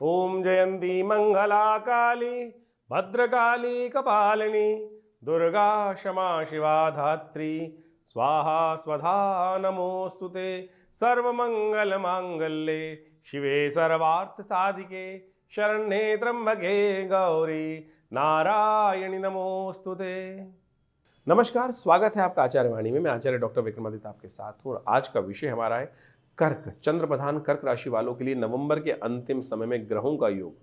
ओम जयंती मंगला काली भद्रकाली कपालिनी दुर्गा क्षमा शिवा धात्री स्वाहा स्वधा नमोस्तुते सर्वमंगल मांगल्ये शिवे सर्वार्थ साधिके शरण्ये त्र्यंबके गौरी नारायणी नमोस्तुते। नमस्कार, स्वागत है आपका आचार्य वाणी में। मैं आचार्य डॉक्टर विक्रमादित्य आपके साथ हूँ और आज का विषय हमारा है कर्क, चंद्र प्रधान कर्क राशि वालों के लिए नवंबर के अंतिम समय में ग्रहों का योग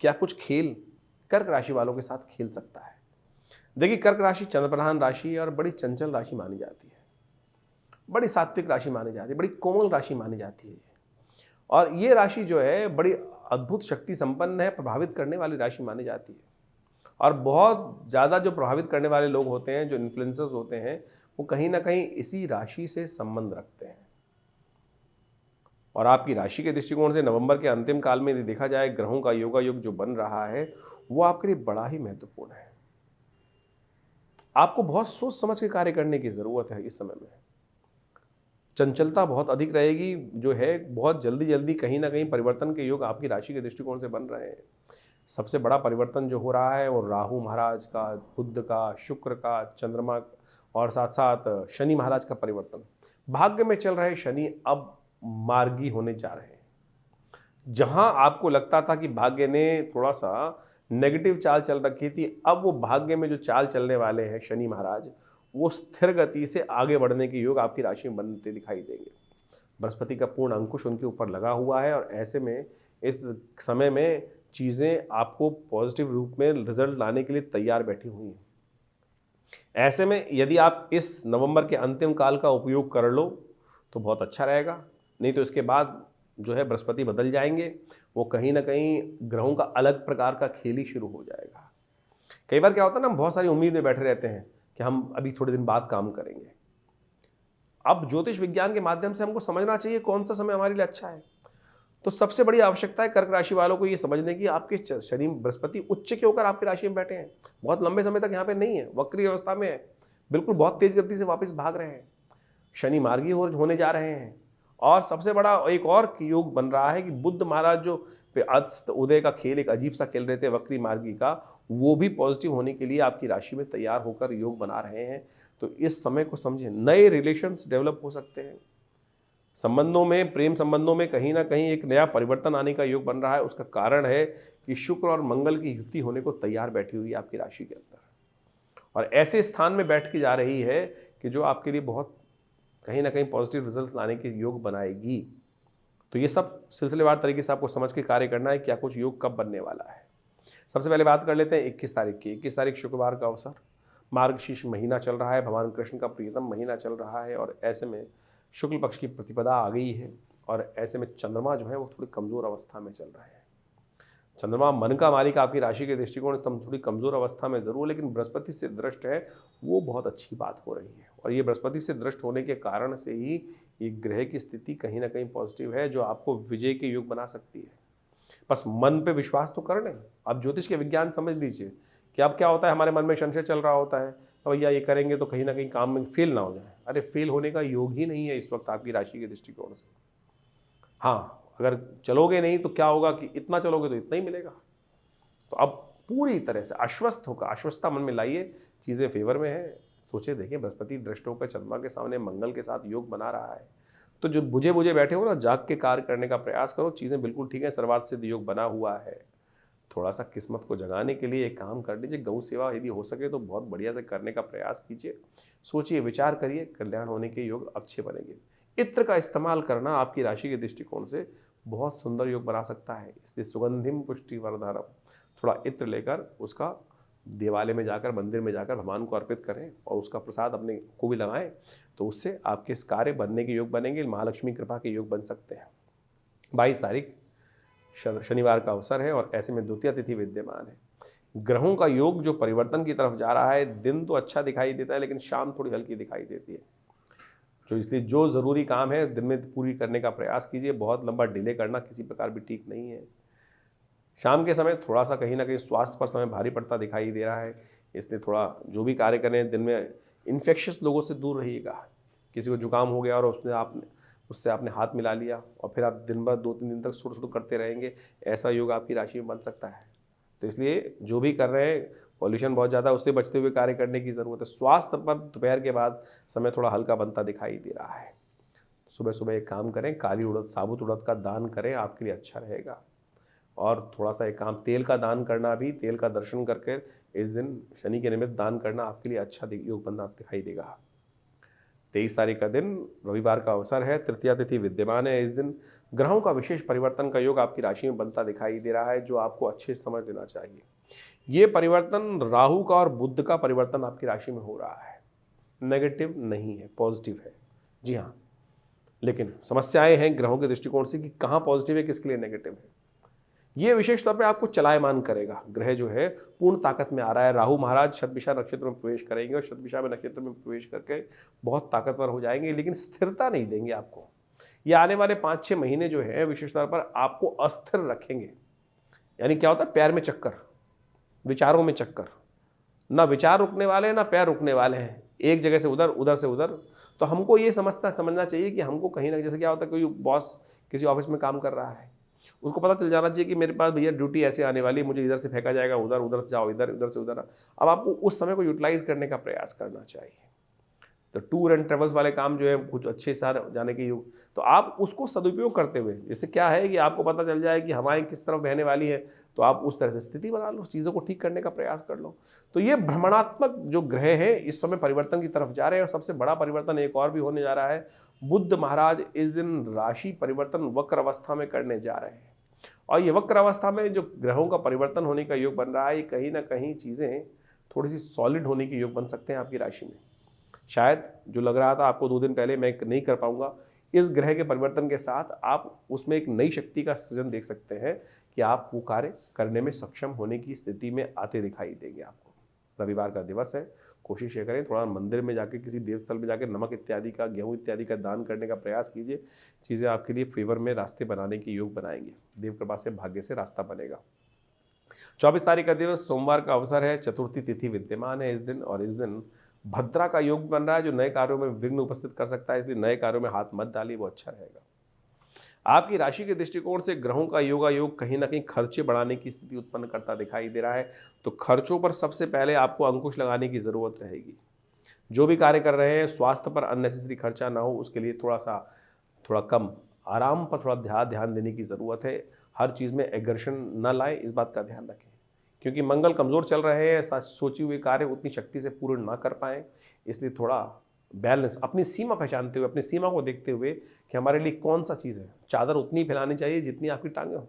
क्या कुछ खेल कर्क राशि वालों के साथ खेल सकता है। देखिए, कर्क राशि चंद्र प्रधान राशि है और बड़ी चंचल राशि मानी जाती है, बड़ी सात्विक राशि मानी जाती है, बड़ी कोमल राशि मानी जाती है और ये राशि जो है बड़ी अद्भुत शक्ति संपन्न है, प्रभावित करने वाली राशि मानी जाती है। और बहुत ज़्यादा जो प्रभावित करने वाले लोग होते हैं, जो इन्फ्लुएंसर्स होते हैं, वो कहीं ना कहीं इसी राशि से संबंध रखते हैं। और आपकी राशि के दृष्टिकोण से नवंबर के अंतिम काल में यदि देखा जाए, ग्रहों का योगा योग जो बन रहा है वो आपके लिए बड़ा ही महत्वपूर्ण है। आपको बहुत सोच समझ के कार्य करने की ज़रूरत है। इस समय में चंचलता बहुत अधिक रहेगी, जो है बहुत जल्दी जल्दी कहीं ना कहीं परिवर्तन के योग आपकी राशि के दृष्टिकोण से बन रहे हैं। सबसे बड़ा परिवर्तन जो हो रहा है वो राहु महाराज का, बुध का, शुक्र का, चंद्रमा और साथ साथ शनि महाराज का परिवर्तन। भाग्य में चल रहे शनि अब मार्गी होने जा रहे हैं। जहां आपको लगता था कि भाग्य ने थोड़ा सा नेगेटिव चाल चल रखी थी, अब वो भाग्य में जो चाल चलने वाले हैं शनि महाराज, वो स्थिर गति से आगे बढ़ने के योग आपकी राशि में बनते दिखाई देंगे। बृहस्पति का पूर्ण अंकुश उनके ऊपर लगा हुआ है और ऐसे में इस समय में चीज़ें आपको पॉजिटिव रूप में रिजल्ट लाने के लिए तैयार बैठी हुई हैं। ऐसे में यदि आप इस नवंबर के अंतिम काल का उपयोग कर लो तो बहुत अच्छा रहेगा, नहीं तो इसके बाद जो है बृहस्पति बदल जाएंगे, वो कहीं ना कहीं ग्रहों का अलग प्रकार का खेल ही शुरू हो जाएगा। कई बार क्या होता है ना, हम बहुत सारी उम्मीद में बैठे रहते हैं कि हम अभी थोड़े दिन बाद काम करेंगे। अब ज्योतिष विज्ञान के माध्यम से हमको समझना चाहिए कौन सा समय हमारे लिए अच्छा है। तो सबसे बड़ी आवश्यकता है कर्क राशि वालों को ये समझने की, आपके शनि बृहस्पति उच्च के होकर आपकी राशि में बैठे हैं, बहुत लंबे समय तक यहाँ पे नहीं है, वक्री अवस्था में है, बिल्कुल बहुत तेज गति से वापस भाग रहे हैं। शनि मार्गी होने जा रहे हैं और सबसे बड़ा एक और योग बन रहा है कि बुध महाराज जो अस्त उदय का खेल एक अजीब सा खेल रहे थे वक्री मार्गी का, वो भी पॉजिटिव होने के लिए आपकी राशि में तैयार होकर योग बना रहे हैं। तो इस समय को समझें, नए रिलेशंस डेवलप हो सकते हैं, संबंधों में, प्रेम संबंधों में कहीं ना कहीं एक नया परिवर्तन आने का योग बन रहा है। उसका कारण है कि शुक्र और मंगल की युति होने को तैयार बैठी हुई है आपकी राशि के अंदर और ऐसे स्थान में बैठ के जा रही है कि जो आपके लिए बहुत कहीं ना कहीं पॉजिटिव रिजल्ट लाने के योग बनाएगी। तो ये सब सिलसिलेवार तरीके से आपको समझ के कार्य करना है, क्या कुछ योग कब बनने वाला है। सबसे पहले बात कर लेते हैं 21 तारीख की। 21 तारीख शुक्रवार का अवसर, मार्गशीर्ष महीना चल रहा है, भगवान कृष्ण का प्रियतम महीना चल रहा है और ऐसे में शुक्ल पक्ष की प्रतिपदा आ गई है और ऐसे में चंद्रमा जो है वो थोड़ी कमज़ोर अवस्था में चल रहे हैं। चंद्रमा मन का मालिक आपकी राशि के दृष्टिकोण से थोड़ी कमज़ोर अवस्था में ज़रूर, लेकिन बृहस्पति से दृष्ट है, वो बहुत अच्छी बात हो रही है। और ये बृहस्पति से दृष्ट होने के कारण से ही ये ग्रह की स्थिति कहीं ना कहीं पॉजिटिव है, जो आपको विजय के योग बना सकती है। बस मन पे विश्वास तो कर लें। अब ज्योतिष के विज्ञान समझ लीजिए कि अब क्या होता है, हमारे मन में संशय चल रहा होता है, तो भैया ये करेंगे तो कहीं ना कहीं काम में फेल ना हो जाए। अरे फेल होने का योग ही नहीं है इस वक्त आपकी राशि के दृष्टिकोण से। हाँ, अगर चलोगे नहीं तो क्या होगा कि इतना चलोगे तो इतना ही मिलेगा। तो अब पूरी तरह से आश्वस्त होकर, आश्वस्ता मन में लाइए, चीज़ें फेवर में है। सोचे देखिए, बृहस्पति दृष्ट होकर चंद्रमा के सामने मंगल के साथ योग बना रहा है, तो जो बुझे बुझे बैठे हो ना, जाग के कार्य करने का प्रयास करो। चीज़ें बिल्कुल ठीक है, सर्वार्थ सिद्ध योग बना हुआ है। थोड़ा सा किस्मत को जगाने के लिए एक काम कर लीजिए, गौ सेवा यदि हो सके तो बहुत बढ़िया से करने का प्रयास कीजिए। सोचिए, विचार करिए, कल्याण होने के योग अच्छे बनेंगे। इत्र का इस्तेमाल करना आपकी राशि के दृष्टिकोण से बहुत सुंदर योग बना सकता है, इसलिए सुगंधिम पुष्टि वर्धनम, थोड़ा इत्र लेकर उसका देवालय में जाकर, मंदिर में जाकर भगवान को अर्पित करें और उसका प्रसाद अपने को भी लगाएं, तो उससे आपके इस कार्य बनने के योग बनेंगे, महालक्ष्मी कृपा के योग बन सकते हैं। 22 तारीख शनिवार का अवसर है और ऐसे में द्वितीय तिथि विद्यमान है। ग्रहों का योग जो परिवर्तन की तरफ जा रहा है, दिन तो अच्छा दिखाई देता है लेकिन शाम थोड़ी हल्की दिखाई देती है, इसलिए जो ज़रूरी काम है दिन में पूरी करने का प्रयास कीजिए। बहुत लंबा डिले करना किसी प्रकार भी ठीक नहीं है। शाम के समय थोड़ा सा कहीं ना कहीं स्वास्थ्य पर समय भारी पड़ता दिखाई दे रहा है, इसलिए थोड़ा जो भी कार्य करें दिन में इन्फेक्शियस लोगों से दूर रहिएगा। किसी को जुकाम हो गया और उसने आपने उससे आपने हाथ मिला लिया और फिर आप दिन भर 2-3 दिन तक शुरू करते रहेंगे, ऐसा योग आपकी राशि में बन सकता है। तो इसलिए जो भी कर रहे हैं, पॉल्यूशन बहुत ज़्यादा, उससे बचते हुए कार्य करने की ज़रूरत है। स्वास्थ्य पर दोपहर के बाद समय थोड़ा हल्का बनता दिखाई दे रहा है। सुबह सुबह एक काम करें, काली उड़द, साबुत उड़द का दान करें, आपके लिए अच्छा रहेगा। और थोड़ा सा एक काम, तेल का दान करना भी, तेल का दर्शन करके इस दिन शनि के निमित्त दान करना आपके लिए अच्छा योग बनना दिखाई देगा। 23 तारीख का दिन रविवार का अवसर है, तृतीया तिथि विद्यमान है। इस दिन ग्रहों का विशेष परिवर्तन का योग आपकी राशि में बनता दिखाई दे रहा है, जो आपको अच्छे से समझ लेना चाहिए। ये परिवर्तन राहु का और बुध का परिवर्तन आपकी राशि में हो रहा है। नेगेटिव नहीं है, पॉजिटिव है। जी हाँ, लेकिन समस्याएं हैं ग्रहों के दृष्टिकोण से कि कहाँ पॉजिटिव है, किसके लिए नेगेटिव है। ये विशेष तौर पे आपको चलायमान करेगा। ग्रह जो है पूर्ण ताकत में आ रहा है। राहु महाराज शतभिषा नक्षत्र में प्रवेश करेंगे और शतभिषा में नक्षत्र में प्रवेश करके बहुत ताकतवर हो जाएंगे, लेकिन स्थिरता नहीं देंगे आपको। ये आने वाले 5-6 महीने जो है विशेष तौर पर आपको अस्थिर रखेंगे। यानी क्या होता है, पैर में चक्कर, विचारों में चक्कर, ना विचार रुकने वाले हैं ना पैर रुकने वाले हैं, एक जगह से उधर, उधर से उधर। तो हमको ये समझना चाहिए कि हमको कहीं ना, जैसे क्या होता है, कोई बॉस किसी ऑफिस में काम कर रहा है, उसको पता चल जाना चाहिए कि मेरे पास भैया ड्यूटी ऐसे आने वाली है, मुझे इधर से फेंका जाएगा उधर, उधर से जाओ इधर, उधर से उधर। अब आपको उस समय को यूटिलाइज करने का प्रयास करना चाहिए। तो टूर एंड ट्रेवल्स वाले काम जो है कुछ अच्छे से जाने के योग, तो आप उसको सदुपयोग करते हुए, जैसे क्या है कि आपको पता चल जाए कि हवाएं किस तरफ बहने वाली है, तो आप उस तरह से स्थिति बना लो, चीज़ों को ठीक करने का प्रयास कर लो। तो ये भ्रमणात्मक जो ग्रह है इस समय परिवर्तन की तरफ जा रहे हैं। और सबसे बड़ा परिवर्तन एक और भी होने जा रहा है, बुध महाराज इस दिन राशि परिवर्तन वक्र अवस्था में करने जा रहे हैं। और ये वक्र अवस्था में जो ग्रहों का परिवर्तन होने का योग बन रहा है, ये कहीं ना कहीं चीज़ें थोड़ी सी सॉलिड होने के योग बन सकते हैं आपकी राशि में। शायद जो लग रहा था आपको 2 दिन पहले मैं नहीं कर पाऊंगा, इस ग्रह के परिवर्तन के साथ आप उसमें एक नई शक्ति का सृजन देख सकते हैं कि आप वो कार्य करने में सक्षम होने की स्थिति में आते दिखाई देंगे आपको। रविवार का दिवस है, कोशिश ये करें थोड़ा मंदिर में जाके, किसी देवस्थल में जाके नमक इत्यादि का, गेहूं इत्यादि का दान करने का प्रयास कीजिए। चीज़ें आपके लिए फेवर में रास्ते बनाने के योग बनाएंगे। देव कृपा से भाग्य से रास्ता बनेगा। 24 तारीख का दिवस सोमवार का अवसर है, चतुर्थी तिथि विद्यमान है इस दिन। और इस दिन भद्रा का योग बन रहा है, जो नए कार्यों में विघ्न उपस्थित कर सकता है, इसलिए नए कार्यों में हाथ मत डालिए, वो अच्छा रहेगा। आपकी राशि के दृष्टिकोण से ग्रहों का योगा योग कहीं ना कहीं खर्चे बढ़ाने की स्थिति उत्पन्न करता दिखाई दे रहा है। तो खर्चों पर सबसे पहले आपको अंकुश लगाने की ज़रूरत रहेगी। जो भी कार्य कर रहे हैं, स्वास्थ्य पर अननेसेसरी खर्चा ना हो, उसके लिए थोड़ा कम आराम पर थोड़ा ध्यान देने की ज़रूरत है। हर चीज़ में एग्रेशन न लाएं, इस बात का ध्यान रखें, क्योंकि मंगल कमज़ोर चल रहे हैं, सोची हुए कार्य उतनी शक्ति से पूर्ण ना कर पाएँ। इसलिए थोड़ा बैलेंस, अपनी सीमा पहचानते हुए, अपनी सीमा को देखते हुए कि हमारे लिए कौन सा चीज़ है। चादर उतनी फैलानी चाहिए जितनी आपकी टांगें हो।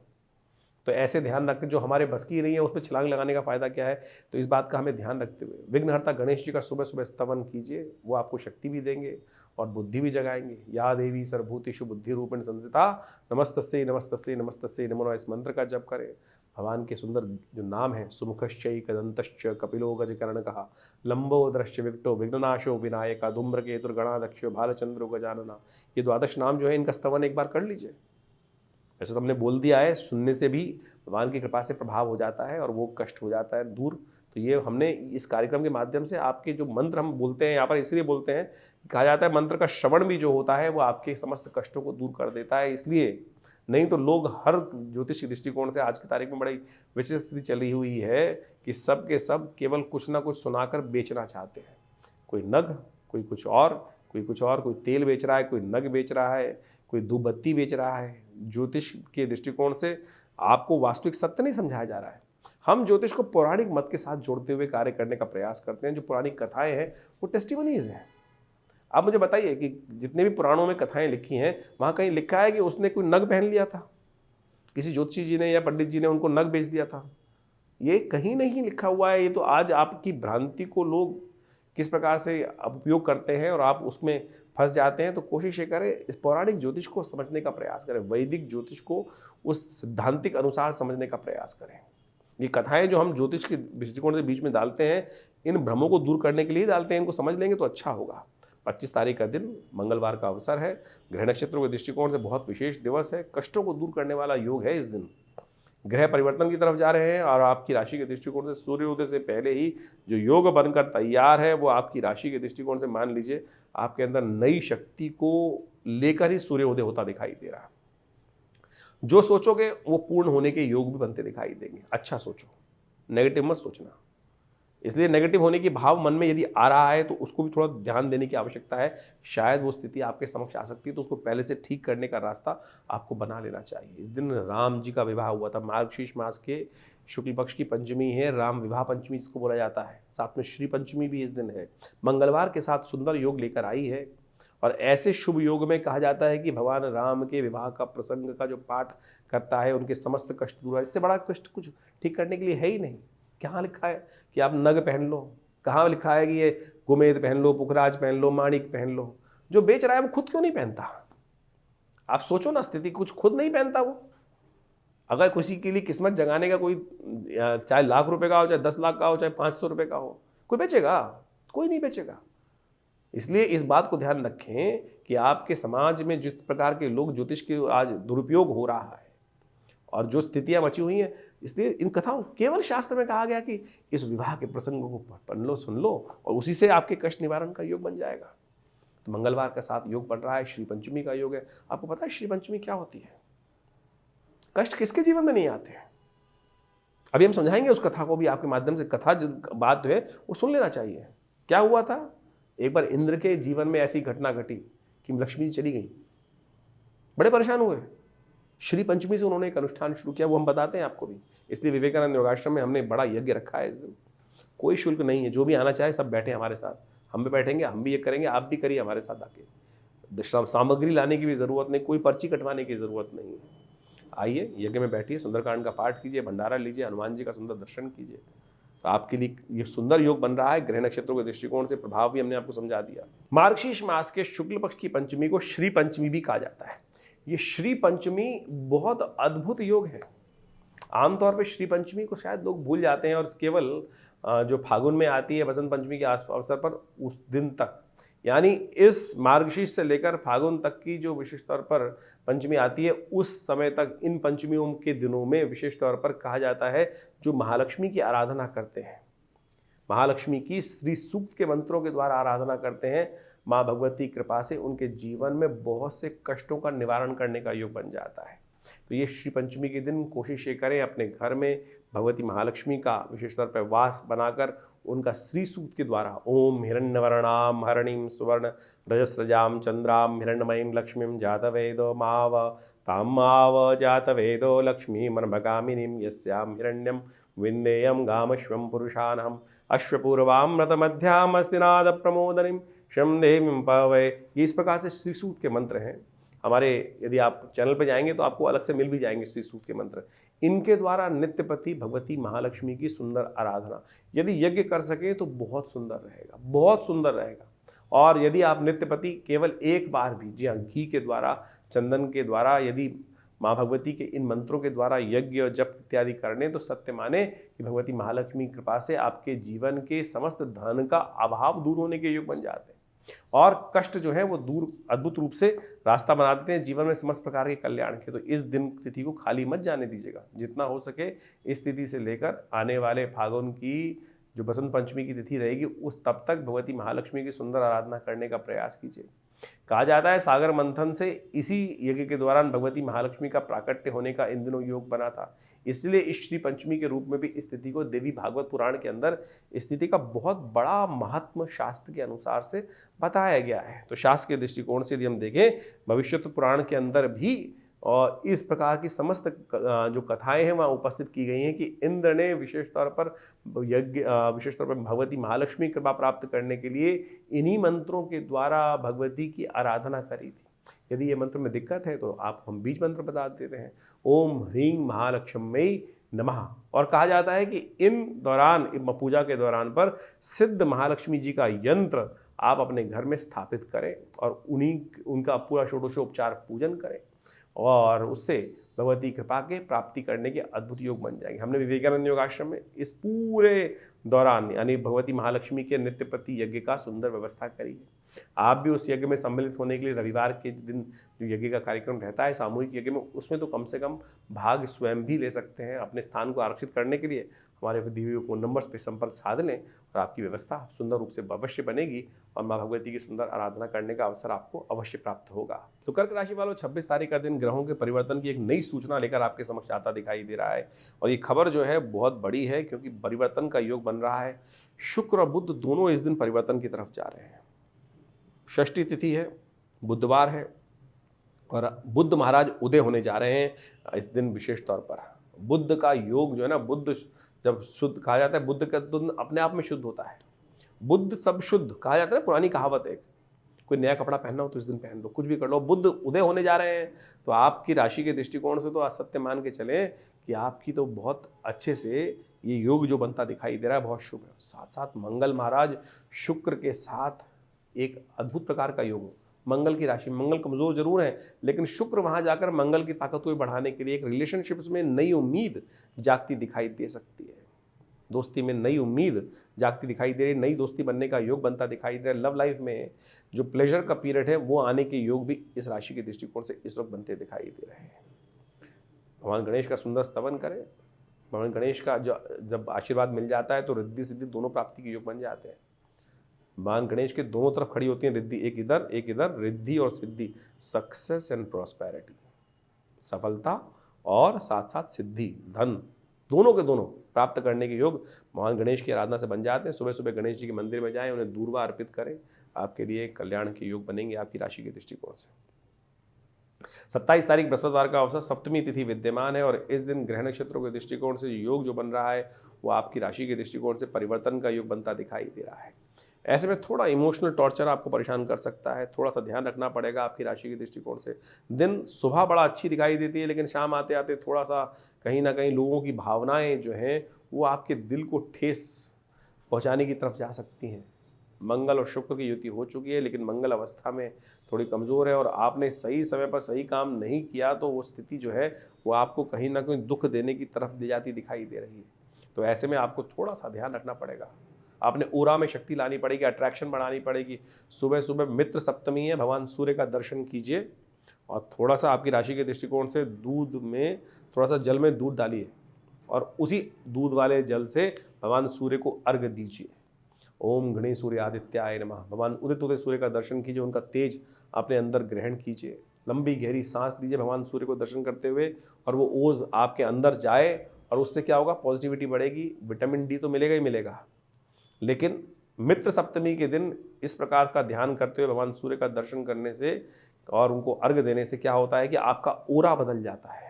तो ऐसे ध्यान रखें, जो हमारे बस की नहीं है उस पर छलांग लगाने का फ़ायदा क्या है। तो इस बात का हमें ध्यान रखते हुए विघ्नहर्ता गणेश जी का सुबह सुबह स्तवन कीजिए, वो आपको शक्ति भी देंगे और बुद्धि भी जगाएंगे। या देवी सर्वभूतेषु बुद्धि रूपेण संस्थिता नमस्तस्यै नमस्तस्यै नमस्तस्यै नमो नमः, इस मंत्र का जप करें। भगवान के सुंदर जो नाम है, सुमुखश्चैकदन्तश्च कपिलो गजकर्णकः लंबोदरश्च विकटो विघ्ननाशो विनायक धूम्रकेतुर्गणाध्यक्षो भालचंद्रो गजानना, ये 12 नाम जो है, इनका स्तवन एक बार कर लीजिए। वैसे तो हमने बोल दिया है, सुनने से भी भगवान की कृपा से प्रभाव हो जाता है और वो कष्ट हो जाता है दूर। तो ये हमने इस कार्यक्रम के माध्यम से आपके जो मंत्र हम बोलते हैं यहाँ पर, इसलिए बोलते हैं, कहा जाता है मंत्र का श्रवण भी जो होता है वो आपके समस्त कष्टों को दूर कर देता है। इसलिए नहीं तो लोग हर ज्योतिष दृष्टिकोण से आज की तारीख में बड़ी विचित्र स्थिति चली हुई है कि सब के सब केवल कुछ ना कुछ सुनाकर बेचना चाहते हैं। कोई नग, कोई कुछ और, कोई तेल बेच रहा है, कोई नग बेच रहा है, कोई धूपबत्ती बेच रहा है। ज्योतिष के दृष्टिकोण से आपको वास्तविक सत्य नहीं समझाया जा रहा है। हम ज्योतिष को पौराणिक मत के साथ जोड़ते हुए कार्य करने का प्रयास करते हैं। जो पौराणिक कथाएं हैं वो टेस्टिमनीज हैं। आप मुझे बताइए कि जितने भी पुराणों में कथाएं लिखी हैं, वहाँ कहीं लिखा है कि उसने कोई नग पहन लिया था, किसी ज्योतिषी जी ने या पंडित जी ने उनको नग बेच दिया था? ये कहीं नहीं लिखा हुआ है। ये तो आज आपकी भ्रांति को लोग किस प्रकार से उपयोग करते हैं और आप उसमें फंस जाते हैं। तो कोशिश ये करें, इस पौराणिक ज्योतिष को समझने का प्रयास करें, वैदिक ज्योतिष को उस सिद्धांतिक अनुसार समझने का प्रयास करें। ये कथाएं जो हम ज्योतिष के दृष्टिकोण से बीच में डालते हैं, इन भ्रमों को दूर करने के लिए डालते हैं। इनको समझ लेंगे तो अच्छा होगा। 25 तारीख का दिन मंगलवार का अवसर है, ग्रह नक्षत्रों के दृष्टिकोण से बहुत विशेष दिवस है, कष्टों को दूर करने वाला योग है। इस दिन ग्रह परिवर्तन की तरफ जा रहे हैं और आपकी राशि के दृष्टिकोण से सूर्योदय से पहले ही जो योग बनकर तैयार है, वो आपकी राशि के दृष्टिकोण से मान लीजिए आपके अंदर नई शक्ति को लेकर ही सूर्योदय होता दिखाई दे रहा है। जो सोचोगे वो पूर्ण होने के योग भी बनते दिखाई देंगे। अच्छा सोचो, नेगेटिव मत सोचना। इसलिए नेगेटिव होने की भाव मन में यदि आ रहा है तो उसको भी थोड़ा ध्यान देने की आवश्यकता है। शायद वो स्थिति आपके समक्ष आ सकती है, तो उसको पहले से ठीक करने का रास्ता आपको बना लेना चाहिए। इस दिन राम जी का विवाह हुआ था। मार्गशीर्ष मास के शुक्ल पक्ष की पंचमी है, राम विवाह पंचमी इसको बोला जाता है। साथ में श्री पंचमी भी इस दिन है। मंगलवार के साथ सुंदर योग लेकर आई है, और ऐसे शुभ योग में कहा जाता है कि भगवान राम के विवाह का प्रसंग का जो पाठ करता है उनके समस्त कष्ट दूर है। इससे बड़ा कष्ट कुछ ठीक करने के लिए है ही नहीं। कहाँ लिखा है कि आप नग पहन लो? कहाँ लिखा है कि ये गोमेद पहन लो, पुखराज पहन लो, माणिक पहन लो? जो बेच रहा है वो खुद क्यों नहीं पहनता? आप सोचो ना, स्थिति कुछ खुद नहीं पहनता वो। अगर किसी के लिए किस्मत जगाने का कोई, चाहे लाख रुपए का हो, चाहे 10 लाख का हो, चाहे 500 रुपए का हो, कोई बेचेगा? कोई नहीं बेचेगा। इसलिए इस बात को ध्यान रखें कि आपके समाज में जिस प्रकार के लोग ज्योतिष के आज दुरुपयोग हो रहा है और जो स्थितियां मची हुई हैं, इसलिए इन कथाओं, केवल शास्त्र में कहा गया कि इस विवाह के प्रसंगों को पढ़ लो, सुन लो, और उसी से आपके कष्ट निवारण का योग बन जाएगा। तो मंगलवार का साथ योग बन रहा है, श्री पंचमी का योग है। आपको पता है श्री पंचमी क्या होती है? कष्ट किसके जीवन में नहीं आते हैं? अभी हम समझाएंगे उस कथा को भी आपके माध्यम से। कथा जो बात जो है वो सुन लेना चाहिए। क्या हुआ था? एक बार इंद्र के जीवन में ऐसी घटना घटी कि लक्ष्मी जी चली गई, बड़े परेशान हुए। श्री पंचमी से उन्होंने एक अनुष्ठान शुरू किया, वो हम बताते हैं आपको भी। इसलिए विवेकानंद योगाश्रम में हमने बड़ा यज्ञ रखा है इस दिन। कोई शुल्क नहीं है, जो भी आना चाहे सब बैठे हमारे साथ, हम भी बैठेंगे, हम भी ये करेंगे, आप भी करिए हमारे साथ आके। सामग्री लाने की भी जरूरत नहीं, कोई पर्ची कटवाने की जरूरत नहीं है। आइए, यज्ञ में बैठिए, सुंदरकांड का पाठ कीजिए, भंडारा लीजिए, हनुमान जी का सुंदर दर्शन कीजिए। तो आपके लिए ये सुंदर योग बन रहा है। ग्रह नक्षत्रों के दृष्टिकोण से प्रभाव भी हमने आपको समझा दिया। मार्गशीर्ष मास के शुक्ल पक्ष की पंचमी को श्री पंचमी भी कहा जाता है। ये श्री पंचमी बहुत अद्भुत योग है। आमतौर पर श्री पंचमी को शायद लोग भूल जाते हैं और केवल जो फागुन में आती है बसंत पंचमी के अवसर पर उस दिन तक, यानी इस मार्गशीर्ष से लेकर फागुन तक की जो विशेष तौर पर पंचमी आती है, उस समय तक इन पंचमियों के दिनों में विशेष तौर पर कहा जाता है जो महालक्ष्मी की आराधना करते हैं, महालक्ष्मी की श्री सूक्त के मंत्रों के द्वारा आराधना करते हैं, माँ भगवती कृपा से उनके जीवन में बहुत से कष्टों का निवारण करने का योग बन जाता है। तो ये श्री पंचमी के दिन कोशिश ये करें अपने घर में भगवती महालक्ष्मी का विशेष तौर पर वास बनाकर उनका श्री सूक्त के द्वारा ओम हिरण्यवर्णाम हरणीम सुवर्ण रजस्रजाम चंद्राम हिरण्यमयीं लक्ष्मीं जातवेदो माव तामाव जातवेदो लक्ष्मी मनभगामिनीं यस्याम हिरण्यम विन्देयम गामश्वं पुरुषानहम अश्वपूर्वामृतमध्याम अस्तिनाद प्रमोदनीं शम देवीं पवै। ये इस प्रकार से श्री सूक्त के मंत्र हैं हमारे। यदि आप चैनल पर जाएंगे तो आपको अलग से मिल भी जाएंगे श्री सूक्त के मंत्र। इनके द्वारा नित्यपति भगवती महालक्ष्मी की सुंदर आराधना यदि यज्ञ कर सके तो बहुत सुंदर रहेगा, बहुत सुंदर रहेगा। और यदि आप नित्यपति केवल एक बार भी, जी हाँ, घी के द्वारा, चंदन के द्वारा यदि माँ भगवती के इन मंत्रों के द्वारा यज्ञ और जप इत्यादि करने, तो सत्य माने कि भगवती महालक्ष्मी कृपा से आपके जीवन के समस्त धन का अभाव दूर होने के योग बन जाते हैं और कष्ट जो है वो दूर अद्भुत रूप से रास्ता बना देते हैं जीवन में समस्त प्रकार के कल्याण के। तो इस दिन तिथि को खाली मत जाने दीजिएगा। जितना हो सके इस तिथि से लेकर आने वाले फागुन की जो बसंत पंचमी की तिथि रहेगी उस तब तक भगवती महालक्ष्मी की सुंदर आराधना करने का प्रयास कीजिए। कहा जाता है सागर मंथन से इसी यज्ञ के दौरान भगवती महालक्ष्मी का प्राकट्य होने का इन दिनों योग बना था। इसलिए इस श्री पंचमी के रूप में भी इस तिथि को देवी भागवत पुराण के अंदर इस तिथि का बहुत बड़ा महत्व शास्त्र के अनुसार से बताया गया है। तो शास्त्र के दृष्टिकोण से यदि हम देखें, भविष्यत्व पुराण के अंदर भी और इस प्रकार की समस्त जो कथाएं हैं वहाँ उपस्थित की गई हैं कि इंद्र ने विशेष तौर पर यज्ञ, विशेष तौर पर भगवती महालक्ष्मी कृपा प्राप्त करने के लिए इन्हीं मंत्रों के द्वारा भगवती की आराधना करी थी। यदि ये मंत्र में दिक्कत है तो आप हम बीज मंत्र बता देते हैं, ओम ह्रीं महालक्ष्मी नमः। और कहा जाता है कि इन दौरान पूजा के दौरान पर सिद्ध महालक्ष्मी जी का यंत्र आप अपने घर में स्थापित करें और उनका पूरा षोडशोपचार पूजन करें और उससे भगवती कृपा के प्राप्ति करने के अद्भुत योग बन जाएंगे। हमने विवेकानंद योगाश्रम में इस पूरे दौरान यानी भगवती महालक्ष्मी के नित्यपति यज्ञ का सुंदर व्यवस्था करी है। आप भी उस यज्ञ में सम्मिलित होने के लिए रविवार के दिन जो यज्ञ का कार्यक्रम रहता है सामूहिक यज्ञ में, उसमें तो कम से कम भाग स्वयं भी ले सकते हैं। अपने स्थान को आरक्षित करने के लिए हमारे दिए हुए फ़ोन नंबर्स पे संपर्क साध लें और आपकी व्यवस्था सुंदर रूप से अवश्य बनेगी और माँ भगवती की सुंदर आराधना करने का अवसर आपको अवश्य प्राप्त होगा। तो कर्क राशि वालों, 26 तारीख का दिन ग्रहों के परिवर्तन की एक नई सूचना लेकर आपके समक्ष आता दिखाई दे रहा है और ये खबर जो है बहुत बड़ी है, क्योंकि परिवर्तन का योग बन रहा है। शुक्र और बुध दोनों इस दिन परिवर्तन की तरफ जा रहे हैं। षष्ठी तिथि है, बुधवार है और बुद्ध महाराज उदय होने जा रहे हैं इस दिन विशेष तौर पर। बुद्ध का योग जो है ना, बुद्ध जब शुद्ध कहा जाता है, बुद्ध का दुध अपने आप में शुद्ध होता है। बुद्ध सब शुद्ध कहा जाता है, पुरानी कहावत है। कोई नया कपड़ा पहनना हो तो इस दिन पहन लो, कुछ भी कर लो। बुद्ध उदय होने जा रहे हैं तो आपकी राशि के दृष्टिकोण से तो असत्य मान के चलें कि आपकी तो बहुत अच्छे से ये योग जो बनता दिखाई दे रहा है बहुत शुभ है। साथ साथ मंगल महाराज शुक्र के साथ एक अद्भुत प्रकार का योग। मंगल की राशि, मंगल कमजोर जरूर है लेकिन शुक्र वहां जाकर मंगल की ताकत को बढ़ाने के लिए एक रिलेशनशिप्स में नई उम्मीद जागती दिखाई दे सकती है। दोस्ती में नई उम्मीद जागती दिखाई दे रही है, नई दोस्ती बनने का योग बनता दिखाई दे रहा है। लव लाइफ में जो प्लेजर का पीरियड है वो आने के योग भी इस राशि के दृष्टिकोण से इस वक्त बनते दिखाई दे रहे हैं। भगवान गणेश का सुंदर स्तवन करें। भगवान गणेश का जब आशीर्वाद मिल जाता है तो रिद्धि सिद्धि दोनों प्राप्ति के योग बन जाते हैं। भगवान गणेश के दोनों तरफ खड़ी होती है रिद्धि, एक इधर, रिद्धि और सिद्धि, सक्सेस एंड प्रॉस्पेरिटी, सफलता और साथ साथ सिद्धि, धन, दोनों के दोनों प्राप्त करने के योग भगवान गणेश की आराधना से बन जाते हैं। सुबह सुबह गणेश जी के मंदिर में जाएं, उन्हें दूर्वा अर्पित करें, आपके लिए कल्याण के योग बनेंगे आपकी राशि के दृष्टिकोण से। 27 तारीख बृहस्पतिवार का अवसर, सप्तमी तिथि विद्यमान है और इस दिन ग्रह नक्षत्रों के दृष्टिकोण से योग जो बन रहा है वो आपकी राशि के दृष्टिकोण से परिवर्तन का योग बनता दिखाई दे रहा है। ऐसे में थोड़ा इमोशनल टॉर्चर आपको परेशान कर सकता है, थोड़ा सा ध्यान रखना पड़ेगा आपकी राशि के दृष्टिकोण से। दिन सुबह बड़ा अच्छी दिखाई देती है लेकिन शाम आते आते थोड़ा सा कहीं ना कहीं लोगों की भावनाएं जो हैं वो आपके दिल को ठेस पहुंचाने की तरफ जा सकती हैं। मंगल और शुक्र की युति हो चुकी है लेकिन मंगल अवस्था में थोड़ी कमज़ोर है और आपने सही समय पर सही काम नहीं किया तो वो स्थिति जो है वो आपको कहीं ना कहीं दुख देने की तरफ ले जाती दिखाई दे रही है। तो ऐसे में आपको थोड़ा सा ध्यान रखना पड़ेगा। आपने ऊरा में शक्ति लानी पड़ेगी, अट्रैक्शन बढ़ानी पड़ेगी। सुबह सुबह मित्र सप्तमी है, भगवान सूर्य का दर्शन कीजिए और थोड़ा सा आपकी राशि के दृष्टिकोण से दूध में थोड़ा सा जल में दूध डालिए और उसी दूध वाले जल से भगवान सूर्य को अर्घ दीजिए। ओम गणेश सूर्य आदित्याय नमः। भगवान उदित उदय सूर्य का दर्शन कीजिए, उनका तेज अपने अंदर ग्रहण कीजिए। लंबी गहरी सांस लीजिए भगवान सूर्य को दर्शन करते हुए और वो ओज आपके अंदर जाए और उससे क्या होगा, पॉजिटिविटी बढ़ेगी। विटामिन डी तो मिलेगा ही मिलेगा, लेकिन मित्र सप्तमी के दिन इस प्रकार का ध्यान करते हुए भगवान सूर्य का दर्शन करने से और उनको अर्घ देने से क्या होता है कि आपका ओरा बदल जाता है।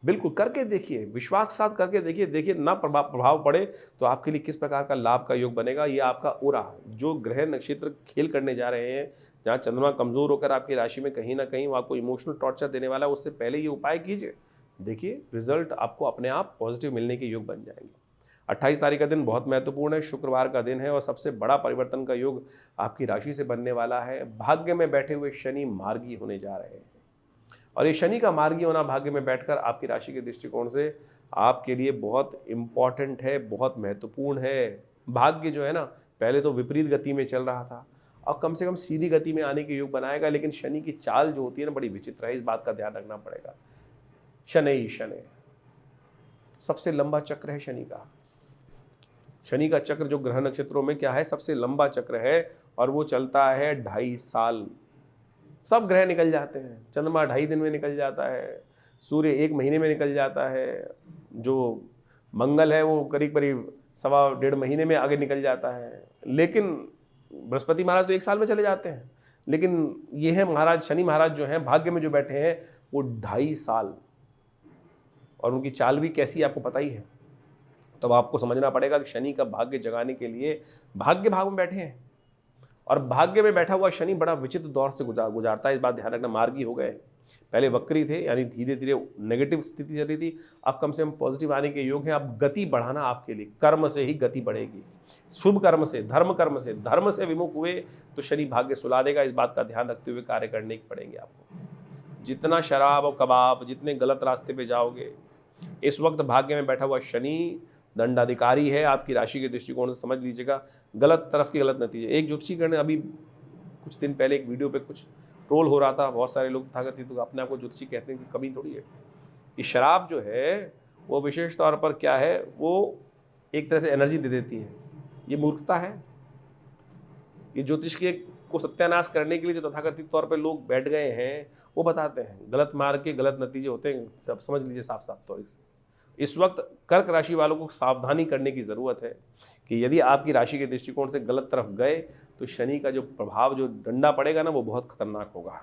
बिल्कुल करके देखिए, विश्वास के साथ करके देखिए ना प्रभाव पड़े तो आपके लिए किस प्रकार का लाभ का योग बनेगा। ये आपका ओरा जो ग्रह नक्षत्र खेल करने जा रहे हैं, जहाँ चंद्रमा कमजोर होकर आपकी राशि में कहीं ना कहीं वो आपको इमोशनल टॉर्चर देने वाला है, उससे पहले ये उपाय कीजिए, देखिए रिजल्ट आपको अपने आप पॉजिटिव मिलने के योग बन जाएंगे। 28 तारीख का दिन बहुत महत्वपूर्ण है, शुक्रवार का दिन है और सबसे बड़ा परिवर्तन का योग आपकी राशि से बनने वाला है। भाग्य में बैठे हुए शनि मार्गी होने जा रहे हैं और ये शनि का मार्गी होना भाग्य में बैठकर आपकी राशि के दृष्टिकोण से आपके लिए बहुत इंपॉर्टेंट है, बहुत महत्वपूर्ण है। भाग्य जो है ना, पहले तो विपरीत गति में चल रहा था, अब कम से कम सीधी गति में आने के योग बनाएगा, लेकिन शनि की चाल जो होती है ना बड़ी विचित्र है, इस बात का ध्यान रखना पड़ेगा। शनि सबसे लंबा चक्र है शनि का। शनि का चक्र जो ग्रह नक्षत्रों में क्या है, सबसे लंबा चक्र है और वो चलता है 2.5 साल। सब ग्रह निकल जाते हैं, चंद्रमा 2.5 दिन में निकल जाता है, सूर्य 1 महीने में निकल जाता है, जो मंगल है वो करीब 1.25 महीने में आगे निकल जाता है, लेकिन बृहस्पति महाराज तो 1 साल में चले जाते हैं। लेकिन ये है महाराज शनि महाराज जो हैं भाग्य में जो बैठे हैं वो 2.5 साल, और उनकी चाल भी कैसी आपको पता ही है। तब आपको समझना पड़ेगा कि शनि का भाग्य जगाने के लिए भाग्य भाव में बैठे हैं और भाग्य में बैठा हुआ शनि बड़ा विचित्र दौर से गुजारता है, इस बात ध्यान रखना। मार्गी हो गए, पहले वक्री थे यानी धीरे धीरे नेगेटिव स्थिति चल रही थी, अब कम से कम पॉजिटिव आने के योग है। अब गति बढ़ाना आपके लिए, कर्म से ही गति बढ़ेगी, शुभ कर्म से, धर्म से विमुख हुए तो शनि भाग्य सुला देगा। इस बात का ध्यान रखते हुए कार्य करने पड़ेंगे आपको। जितना शराब और कबाब, जितने गलत रास्ते पे जाओगे, इस वक्त भाग्य में बैठा हुआ शनि दंडाधिकारी है आपकी राशि के दृष्टिकोण से, समझ लीजिएगा गलत तरफ के गलत नतीजे। एक ज्योतिषी गण अभी कुछ दिन पहले एक वीडियो पे कुछ ट्रोल हो रहा था, बहुत सारे लोग तथाकथित तो अपने आप को ज्योतिषी कहते हैं कि कमी थोड़ी है कि शराब जो है वो विशेष तौर पर क्या है, वो एक तरह से एनर्जी दे देती है। ये मूर्खता है। ये ज्योतिष के को सत्यानाश करने के लिए जो तथाकथित तौर पर लोग बैठ गए हैं वो बताते हैं, गलत मार्ग के गलत नतीजे होते हैं। सब समझ लीजिए साफ साफ तौर से। इस वक्त कर्क राशि वालों को सावधानी करने की ज़रूरत है कि यदि आपकी राशि के दृष्टिकोण से गलत तरफ गए तो शनि का जो प्रभाव, जो डंडा पड़ेगा ना, वो बहुत खतरनाक होगा।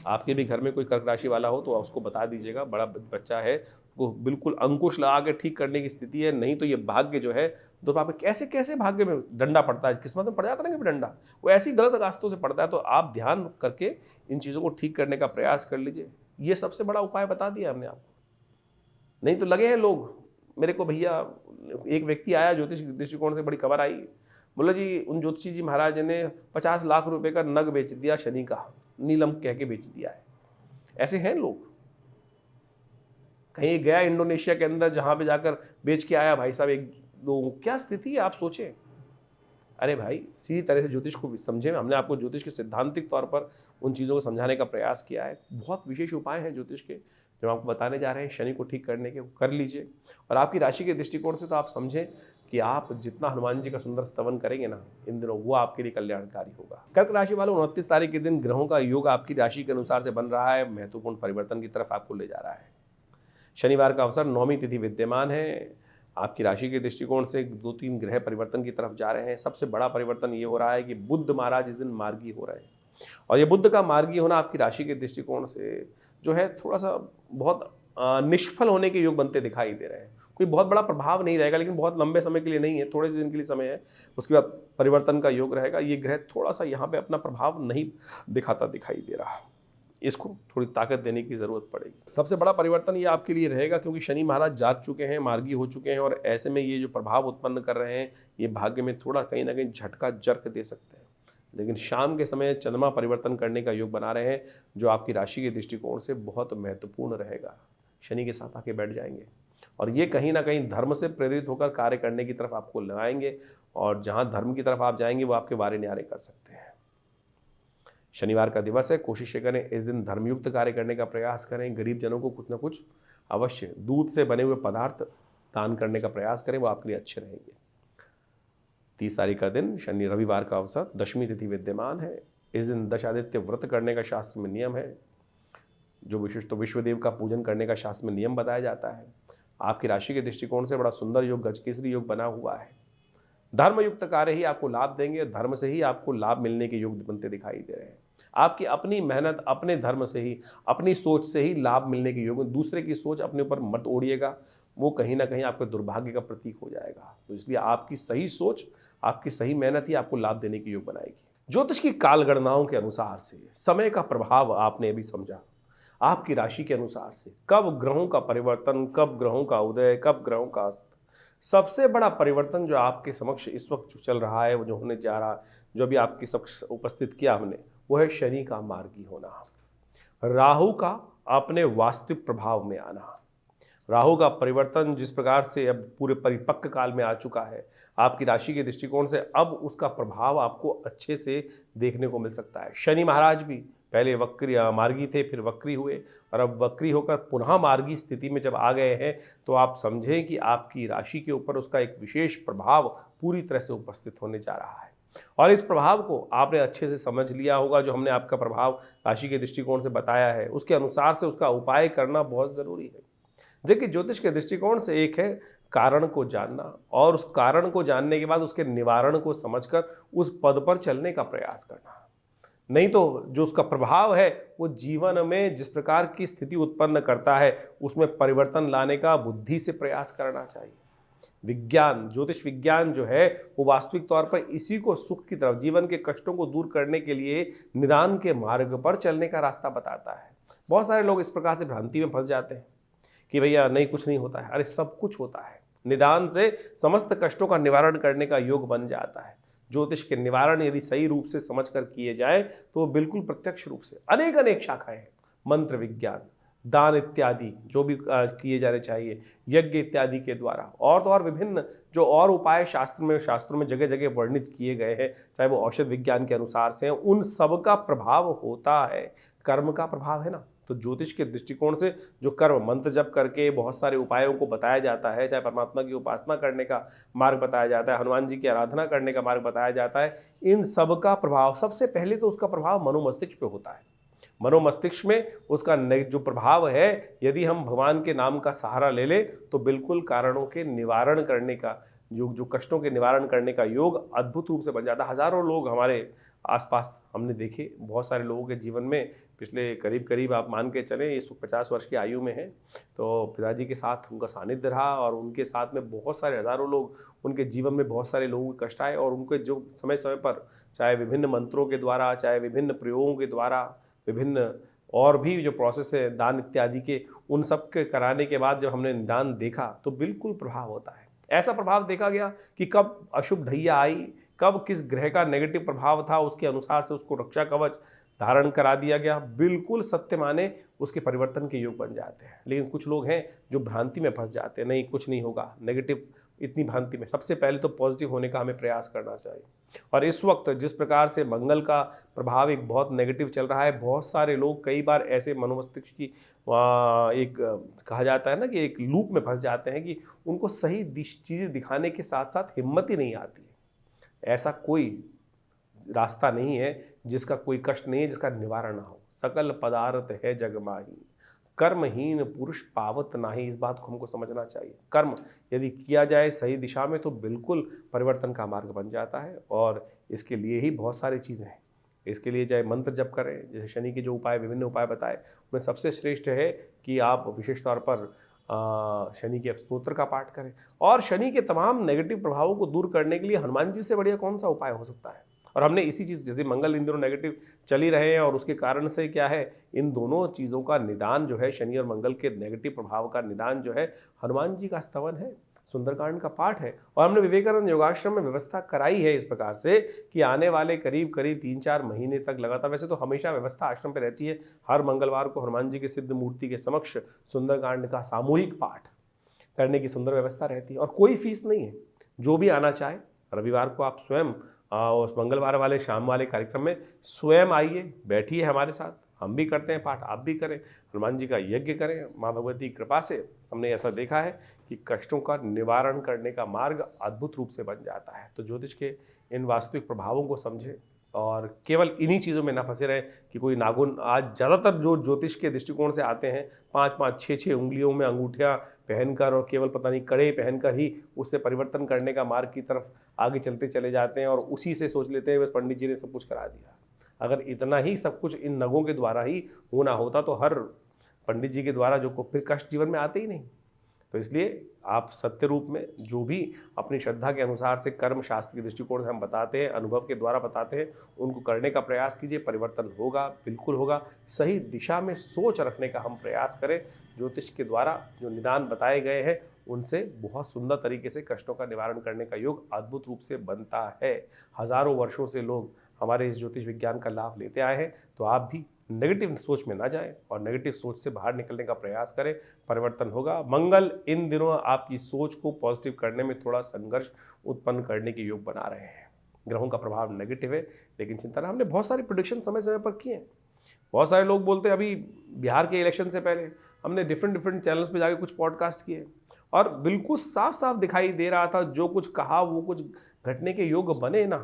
आपके भी घर में कोई कर्क राशि वाला हो तो उसको बता दीजिएगा, बड़ा बच्चा है, वो बिल्कुल अंकुश लगा के ठीक करने की स्थिति है। नहीं तो ये भाग्य जो है, तो आप कैसे कैसे भाग्य में डंडा पड़ता है, किस्मत में पड़ जाता है ना कि डंडा, वो ऐसी गलत रास्तों से पड़ता है। तो आप ध्यान करके इन चीज़ों को ठीक करने का प्रयास कर लीजिए। ये सबसे बड़ा उपाय बता दिया हमने आपको। नहीं तो लगे हैं लोग, मेरे को भैया एक व्यक्ति आया ज्योतिष दृष्टिकोण से, बड़ी खबर आई, बोला जी उन ज्योतिषी जी महाराज ने 50 लाख रुपए का नग बेच दिया शनि का, नीलम कह के बेच दिया है। ऐसे हैं लोग। कहीं गया इंडोनेशिया के अंदर, जहां पे जाकर बेच के आया भाई साहब एक दो, क्या स्थिति है आप सोचें। अरे भाई सीधी तरह से ज्योतिष को समझे। हमने आपको ज्योतिष के सिद्धांतिक तौर पर उन चीज़ों को समझाने का प्रयास किया है। बहुत विशेष उपाय हैं ज्योतिष के जो आपको बताने जा रहे हैं शनि को ठीक करने के, कर लीजिए। और आपकी राशि के दृष्टिकोण से तो आप समझें कि आप जितना हनुमान जी का सुंदर स्तवन करेंगे ना इन दिनों, वो आपके लिए कल्याणकारी होगा। कर्क राशि वालों, 29 तारीख के दिन ग्रहों का योग आपकी राशि के अनुसार से बन रहा है, महत्वपूर्ण परिवर्तन की तरफ आपको ले जा रहा है। शनिवार का अवसर, 9वीं तिथि विद्यमान है। आपकी राशि के दृष्टिकोण से 2-3 ग्रह परिवर्तन की तरफ जा रहे हैं। सबसे बड़ा परिवर्तन ये हो रहा है कि बुध महाराज इस दिन मार्गी हो रहे हैं। और ये बुध का मार्गी होना आपकी राशि के दृष्टिकोण से जो है थोड़ा सा बहुत निष्फल होने के योग बनते दिखाई दे रहे हैं। कोई बहुत बड़ा प्रभाव नहीं रहेगा, लेकिन बहुत लंबे समय के लिए नहीं है, थोड़े से दिन के लिए समय है। उसके बाद परिवर्तन का योग रहेगा। ये ग्रह थोड़ा सा यहाँ पे अपना प्रभाव नहीं दिखाता दिखाई दे रहा, इसको थोड़ी ताकत देने की ज़रूरत पड़ेगी। सबसे बड़ा परिवर्तन ये आपके लिए रहेगा क्योंकि शनि महाराज जाग चुके हैं, मार्गी हो चुके हैं, और ऐसे में ये जो प्रभाव उत्पन्न कर रहे हैं ये भाग्य में थोड़ा कहीं ना कहीं झटका जर्क दे सकते हैं। लेकिन शाम के समय चंद्रमा परिवर्तन करने का योग बना रहे हैं जो आपकी राशि के दृष्टिकोण से बहुत महत्वपूर्ण रहेगा। शनि के साथ आके बैठ जाएंगे और ये कहीं ना कहीं धर्म से प्रेरित होकर कार्य करने की तरफ आपको लगाएंगे, और जहाँ धर्म की तरफ आप जाएंगे वो आपके वारे न्यारे कर सकते हैं। शनिवार का दिवस है, कोशिश करें इस दिन धर्मयुक्त कार्य करने का प्रयास करें। गरीब जनों को कुछ ना कुछ अवश्य दूध से बने हुए पदार्थ दान करने का प्रयास करें, वो आपके लिए अच्छे रहेंगे। 30 तारीख का दिन शनि रविवार का अवसर, 10वीं तिथि विद्यमान है। इस दिन दशादित्य व्रत करने का शास्त्र में नियम है, जो विशिष्ट विश्वदेव का पूजन करने का शास्त्र में नियम बताया जाता है। आपकी राशि के दृष्टिकोण से बड़ा सुंदर योग गजकेसरी योग बना हुआ है। धर्मयुक्त कार्य ही आपको लाभ देंगे, धर्म से ही आपको लाभ मिलने के योग बनते दिखाई दे रहे हैं। आपकी अपनी मेहनत, अपने धर्म से ही, अपनी सोच से ही लाभ मिलने के योग। दूसरे की सोच अपने ऊपर मत ओढ़िएगा, वो कहीं ना कहीं आपके दुर्भाग्य का प्रतीक हो जाएगा। तो इसलिए आपकी सही सोच, आपकी सही मेहनत ही आपको लाभ देने के योग बनाएगी। ज्योतिष की कालगणनाओं के अनुसार से समय का प्रभाव आपने अभी समझा। आपकी राशि के अनुसार से कब ग्रहों का परिवर्तन, कब ग्रहों का उदय, कब ग्रहों का अस्त। सबसे बड़ा परिवर्तन जो आपके समक्ष इस वक्त जो चल रहा है, वो जो होने जा रहा, जो अभी आपके समक्ष उपस्थित किया हमने, वो है शनि का मार्गी होना, राहु का अपने वास्तविक प्रभाव में आना। राहु का परिवर्तन जिस प्रकार से अब पूरे परिपक्व काल में आ चुका है, आपकी राशि के दृष्टिकोण से अब उसका प्रभाव आपको अच्छे से देखने को मिल सकता है। शनि महाराज भी पहले वक्री मार्गी थे, फिर वक्री हुए, और अब वक्री होकर पुनः मार्गी स्थिति में जब आ गए हैं, तो आप समझें कि आपकी राशि के ऊपर उसका एक विशेष प्रभाव पूरी तरह से उपस्थित होने जा रहा है। और इस प्रभाव को आपने अच्छे से समझ लिया होगा। जो हमने आपका प्रभाव राशि के दृष्टिकोण से बताया है, उसके अनुसार से उसका उपाय करना बहुत ज़रूरी है। जबकि ज्योतिष के दृष्टिकोण से एक है कारण को जानना, और उस कारण को जानने के बाद उसके निवारण को समझकर उस पद पर चलने का प्रयास करना। नहीं तो जो उसका प्रभाव है वो जीवन में जिस प्रकार की स्थिति उत्पन्न करता है, उसमें परिवर्तन लाने का बुद्धि से प्रयास करना चाहिए। विज्ञान, ज्योतिष विज्ञान जो है वो वास्तविक तौर पर इसी को सुख की तरफ, जीवन के कष्टों को दूर करने के लिए निदान के मार्ग पर चलने का रास्ता बताता है। बहुत सारे लोग इस प्रकार से भ्रांति में फंस जाते हैं कि भैया नहीं, कुछ नहीं होता है। अरे सब कुछ होता है। निदान से समस्त कष्टों का निवारण करने का योग बन जाता है। ज्योतिष के निवारण यदि सही रूप से समझकर किए जाए तो बिल्कुल प्रत्यक्ष रूप से अनेक शाखाएं हैं। मंत्र विज्ञान, दान इत्यादि जो भी किए जाने चाहिए, यज्ञ इत्यादि के द्वारा, और तो और विभिन्न जो और उपाय शास्त्रों में जगह जगह वर्णित किए गए हैं, चाहे वो औषध विज्ञान के अनुसार से हैं, उन सब का प्रभाव होता है, कर्म का प्रभाव है ना। तो ज्योतिष के दृष्टिकोण से जो कर्म मंत्र जप करके बहुत सारे उपायों को बताया जाता है, चाहे परमात्मा की उपासना करने का मार्ग बताया जाता है, हनुमान जी की आराधना करने का मार्ग बताया जाता है, इन सब का प्रभाव सबसे पहले तो उसका प्रभाव मनोमस्तिष्क पे होता है। मनोमस्तिष्क में उसका जो प्रभाव है, यदि हम भगवान के नाम का सहारा ले ले तो बिल्कुल कारणों के निवारण करने का जो कष्टों के निवारण करने का योग अद्भुत रूप से बन जाता है। हजारों लोग हमारे आसपास हमने देखे, बहुत सारे लोगों के जीवन में पिछले करीब करीब आप मान के चलें ये 50 वर्ष की आयु में है, तो पिताजी के साथ उनका सानिध्य रहा और उनके साथ में बहुत सारे हजारों लोग, उनके जीवन में बहुत सारे लोगों के कष्ट आए और उनके जो समय समय पर चाहे विभिन्न मंत्रों के द्वारा, चाहे विभिन्न प्रयोगों के द्वारा, विभिन्न और भी जो प्रोसेस है दान इत्यादि के, उन सब के कराने के बाद जब हमने निदान देखा तो बिल्कुल प्रभाव होता है। ऐसा प्रभाव देखा गया कि कब अशुभ ढैया आई, कब किस ग्रह का नेगेटिव प्रभाव था, उसके अनुसार से उसको रक्षा कवच धारण करा दिया गया, बिल्कुल सत्य माने उसके परिवर्तन के योग बन जाते हैं। लेकिन कुछ लोग हैं जो भ्रांति में फंस जाते हैं, नहीं कुछ नहीं होगा, नेगेटिव इतनी भ्रांति में। सबसे पहले तो पॉजिटिव होने का हमें प्रयास करना चाहिए। और इस वक्त जिस प्रकार से मंगल का प्रभाव एक बहुत नेगेटिव चल रहा है, बहुत सारे लोग कई बार ऐसे मनोमस्तिष्क की एक कहा जाता है ना कि एक लूप में फंस जाते हैं कि उनको सही चीज़ें दिखाने के साथ साथ हिम्मत ही नहीं आती। ऐसा कोई रास्ता नहीं है जिसका कोई कष्ट नहीं है जिसका निवारण ना हो। सकल पदार्थ है जग माही, कर्महीन पुरुष पावत नाही। इस बात को हमको समझना चाहिए। कर्म यदि किया जाए सही दिशा में तो बिल्कुल परिवर्तन का मार्ग बन जाता है और इसके लिए ही बहुत सारी चीज़ें हैं। इसके लिए चाहे मंत्र जप करें, जैसे शनि के जो उपाय विभिन्न उपाय बताए, उनमें सबसे श्रेष्ठ है कि आप विशेष तौर पर शनि के स्तोत्र का पाठ करें। और शनि के तमाम नेगेटिव प्रभावों को दूर करने के लिए हनुमान जी से बढ़िया कौन सा उपाय हो सकता है। और हमने इसी चीज़, जैसे मंगल इन दिनों नेगेटिव चल ही रहे हैं और उसके कारण से क्या है, इन दोनों चीज़ों का निदान जो है, शनि और मंगल के नेगेटिव प्रभाव का निदान जो है, हनुमान जी का स्तवन है, सुंदरकांड का पाठ है। और हमने विवेकानंद योगाश्रम में व्यवस्था कराई है इस प्रकार से कि आने वाले करीब करीब 3-4 महीने तक लगातार, वैसे तो हमेशा व्यवस्था आश्रम पे रहती है, हर मंगलवार को हनुमान जी के सिद्ध मूर्ति के समक्ष सुंदरकांड का सामूहिक पाठ करने की सुंदर व्यवस्था रहती है और कोई फीस नहीं है। जो भी आना चाहे, रविवार को आप स्वयं उस मंगलवार वाले शाम वाले कार्यक्रम में स्वयं आइए, बैठिए हमारे साथ, हम भी करते हैं पाठ, आप भी करें, हनुमान जी का यज्ञ करें। माँ भगवती की कृपा से हमने ऐसा देखा है कि कष्टों का निवारण करने का मार्ग अद्भुत रूप से बन जाता है। तो ज्योतिष के इन वास्तविक प्रभावों को समझें और केवल इन्हीं चीज़ों में ना फंसे रहे कि कोई नाखून, आज ज़्यादातर जो ज्योतिष के दृष्टिकोण से आते हैं 5-5, 6-6 उंगलियों में अंगूठियाँ पहनकर और केवल पता नहीं कड़े पहनकर ही उससे परिवर्तन करने का मार्ग की तरफ आगे चलते चले जाते हैं और उसी से सोच लेते हैं बस पंडित जी ने सब कुछ करा दिया। अगर इतना ही सब कुछ इन नगों के द्वारा ही होना होता तो हर पंडित जी के द्वारा जो फिर कष्ट जीवन में आते ही नहीं। तो इसलिए आप सत्य रूप में जो भी अपनी श्रद्धा के अनुसार से कर्म शास्त्र के दृष्टिकोण से हम बताते हैं, अनुभव के द्वारा बताते हैं, उनको करने का प्रयास कीजिए। परिवर्तन होगा, बिल्कुल होगा। सही दिशा में सोच रखने का हम प्रयास करें। ज्योतिष के द्वारा जो निदान बताए गए हैं उनसे बहुत सुंदर तरीके से कष्टों का निवारण करने का योग अद्भुत रूप से बनता है। हजारों वर्षों से लोग हमारे इस ज्योतिष विज्ञान का लाभ लेते आए हैं। तो आप भी नेगेटिव सोच में ना जाएं और नेगेटिव सोच से बाहर निकलने का प्रयास करें, परिवर्तन होगा। मंगल इन दिनों आपकी सोच को पॉजिटिव करने में थोड़ा संघर्ष उत्पन्न करने के योग बना रहे हैं। ग्रहों का प्रभाव नेगेटिव है, लेकिन चिंता ना, हमने बहुत सारी प्रेडिक्शन समय समय पर किए हैं। बहुत सारे लोग बोलते हैं, अभी बिहार के इलेक्शन से पहले हमने डिफरेंट चैनल्स पर जाके कुछ पॉडकास्ट किए और बिल्कुल साफ साफ दिखाई दे रहा था जो कुछ कहा वो कुछ घटने के योग बने ना।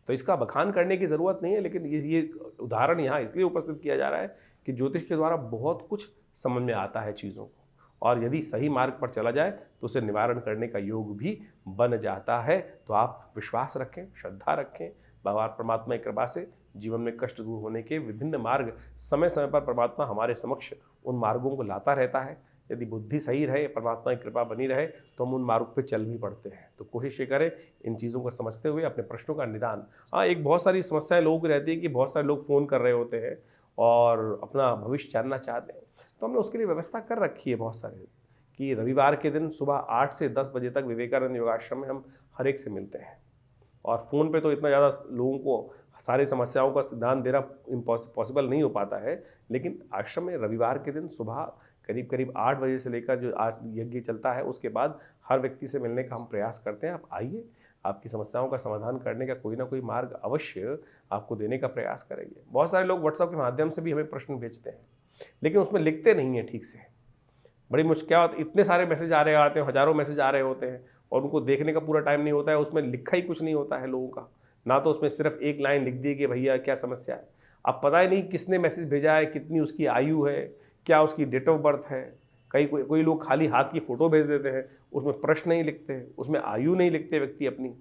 तो इसका बखान करने की ज़रूरत नहीं है, लेकिन ये उदाहरण यहाँ इसलिए उपस्थित किया जा रहा है कि ज्योतिष के द्वारा बहुत कुछ समझ में आता है चीज़ों को, और यदि सही मार्ग पर चला जाए तो उसे निवारण करने का योग भी बन जाता है। तो आप विश्वास रखें, श्रद्धा रखें, भगवान परमात्मा की कृपा से जीवन में कष्ट दूर होने के विभिन्न मार्ग समय समय पर परमात्मा हमारे समक्ष उन मार्गों को लाता रहता है। यदि बुद्धि सही रहे, परमात्मा की कृपा बनी रहे तो हम उन मार्ग पे चल भी पड़ते हैं। तो कोशिश ये करें इन चीज़ों को समझते हुए अपने प्रश्नों का निदान। हाँ, एक बहुत सारी समस्याएं लोगों की रहती है कि बहुत सारे लोग फ़ोन कर रहे होते हैं और अपना भविष्य जानना चाहते हैं। तो हमने उसके लिए व्यवस्था कर रखी है बहुत सारे कि रविवार के दिन सुबह 8 से 10 बजे तक विवेकानंद योगाश्रम में हम हर एक से मिलते हैं। और फ़ोन पे तो इतना ज़्यादा लोगों को सारी समस्याओं का सिद्धांत देना पॉसिबल नहीं हो पाता है, लेकिन आश्रम में रविवार के दिन सुबह करीब करीब 8 बजे से लेकर जो आज यज्ञ चलता है उसके बाद हर व्यक्ति से मिलने का हम प्रयास करते हैं। आप आइए, आपकी समस्याओं का समाधान करने का कोई ना कोई मार्ग अवश्य आपको देने का प्रयास करेंगे। बहुत सारे लोग व्हाट्सएप के माध्यम से भी हमें प्रश्न भेजते हैं, लेकिन उसमें लिखते नहीं हैं ठीक से। बड़ी मुश्किल, क्या होता है, इतने सारे मैसेज आ रहे आते हैं, हज़ारों मैसेज आ रहे होते हैं और उनको देखने का पूरा टाइम नहीं होता है। उसमें लिखा ही कुछ नहीं होता है लोगों का, ना तो उसमें सिर्फ एक लाइन लिख दी कि भैया क्या समस्या है। अब पता ही नहीं किसने मैसेज भेजा है, कितनी उसकी आयु है, क्या उसकी डेट ऑफ बर्थ है। कोई लोग खाली हाथ की फ़ोटो भेज देते हैं, उसमें प्रश्न नहीं लिखते, उसमें आयु नहीं लिखते व्यक्ति अपनी।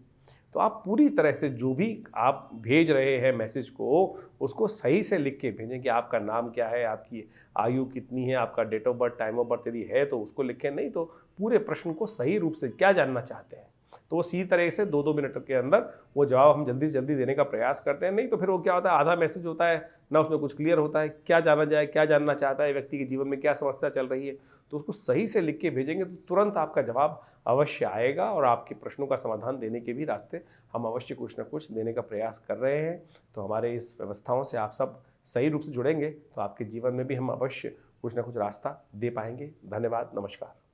तो आप पूरी तरह से जो भी आप भेज रहे हैं मैसेज को, उसको सही से लिख के भेजें कि आपका नाम क्या है, आपकी आयु कितनी है, आपका date of birth, time of birth यदि है तो उसको लिखें, नहीं तो पूरे प्रश्न को सही रूप से क्या जानना चाहते हैं तो वो सीधी तरह से 2-2 मिनट के अंदर वो जवाब हम जल्दी से जल्दी देने का प्रयास करते हैं। नहीं तो फिर वो क्या होता है, आधा मैसेज होता है ना, उसमें कुछ क्लियर होता है, क्या जाना जाए, क्या जानना चाहता है व्यक्ति के जीवन में, क्या समस्या चल रही है। तो उसको सही से लिख के भेजेंगे तो तुरंत आपका जवाब अवश्य आएगा और आपके प्रश्नों का समाधान देने के भी रास्ते हम अवश्य कुछ ना कुछ देने का प्रयास कर रहे हैं। तो हमारे इस व्यवस्थाओं से आप सब सही रूप से जुड़ेंगे तो आपके जीवन में भी हम अवश्य कुछ ना कुछ रास्ता दे पाएंगे। धन्यवाद, नमस्कार।